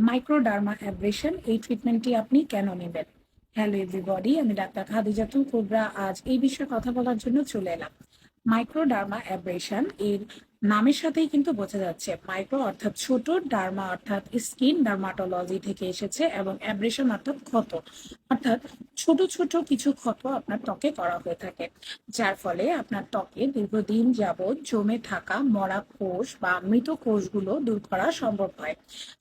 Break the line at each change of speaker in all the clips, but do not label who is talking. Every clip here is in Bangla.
মাইক্রোডার্মা অ্যাব্রেশন এই ট্রিটমেন্টটি আপনি কেন নেবেন? হ্যালো এভরিবডি, আমি ডাক্তার খাদিজাতুল কুবরা আজ এই বিষয়ে কথা বলার জন্য চলে এলাম। মাইক্রোডার্মা অ্যাব্রেশন এর নামের সাথেই কিন্তু বোঝা যাচ্ছে মাইক্রো অর্থাৎ ছোট, ডার্মা অর্থাৎ স্কিন ডার্মাটোলজি থেকে এসেছে এবং অ্যাব্রেশন অর্থাৎ ক্ষত অর্থাৎ ছোট ছোট কিছু ক্ষত আপনার ত্বকে করা হয়ে থাকে, যার ফলে আপনার ত্বকে দীর্ঘদিন যাবৎ জমে থাকা মরা কোষ বা মৃত কোষগুলো দূর করা সম্ভব হয়।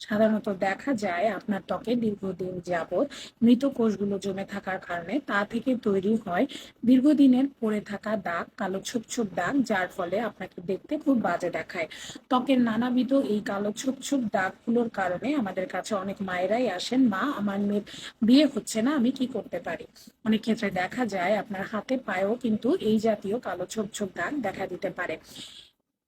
সাধারণত দেখা যায় আপনার ত্বকে দীর্ঘদিন যাবৎ মৃত কোষগুলো জমে থাকার কারণে তা থেকে তৈরি হয় দীর্ঘদিনের পড়ে থাকা দাগ, কালো ছোপ ছোপ দাগ, যার ফলে আপনাকে দেখতে খুব বাজে দেখায়। ত্বকের নানাবিধ এই কালো ছোপ ছোপ দাগগুলোর কারণে আমাদের কাছে অনেক মায়েরাই আসেন, মা আমার মেয়ের বিয়ে হচ্ছে না, আমি কি করতে পারি? অনেক ক্ষেত্রে দেখা যায় আপনার হাতে পায়েও কিন্তু এই জাতীয় কালো ছোপ ছোপ দাগ দেখা দিতে পারে।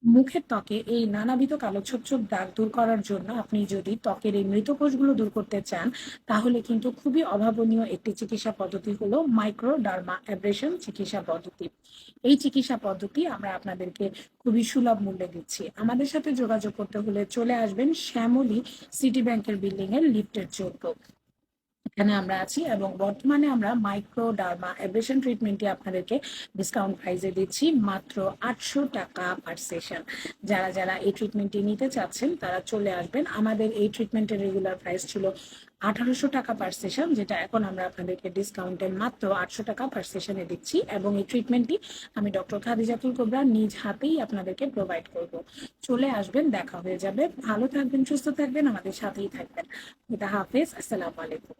মুখের ত্বকে এই নানাবিধ কালো ছোপ ছোপ দাগ দূর করার জন্য আপনি যদি ত্বকের এই মৃত কোষগুলো দূর করতে চান, তাহলে কিন্তু খুবই অভাবনীয় একটি চিকিৎসা পদ্ধতি হলো মাইক্রোডার্মা অ্যাব্রেশন চিকিৎসা পদ্ধতি। এই চিকিৎসা পদ্ধতি আমরা আপনাদেরকে খুবই সুলভ মূল্যে দিচ্ছি। আমাদের সাথে যোগাযোগ করতে হলে চলে আসবেন শ্যামলী সিটি ব্যাংকের বিল্ডিং এর লিফটের 14, এখানে আমরা আছি এবং বর্তমানে আমরা মাইক্রোডার্মা অ্যাব্রেশন ট্রিটমেন্টটি আপনাদেরকে ডিসকাউন্ট প্রাইসে দিচ্ছি মাত্র 800 টাকা পার সেশন। যারা যারা এই ট্রিটমেন্টটি নিতে চাচ্ছেন তারা চলে আসবেন। আমাদের এই ট্রিটমেন্টের রেগুলার প্রাইস ছিল 1800 টাকা পার সেশন, যেটা এখন আমরা আপনাদেরকে ডিসকাউন্টে মাত্র 800 টাকা পার সেশনে দিচ্ছি এবং এই ট্রিটমেন্টটি আমি ডক্টর খাদিজাতুল কুবরা নিজ হাতেই আপনাদেরকে প্রোভাইড করব। চলে আসবেন, দেখা হয়ে যাবে। ভালো থাকবেন, সুস্থ থাকবেন, আমাদের সাথেই থাকবেন। খুদা হাফেজ, আসসালামু আলাইকুম।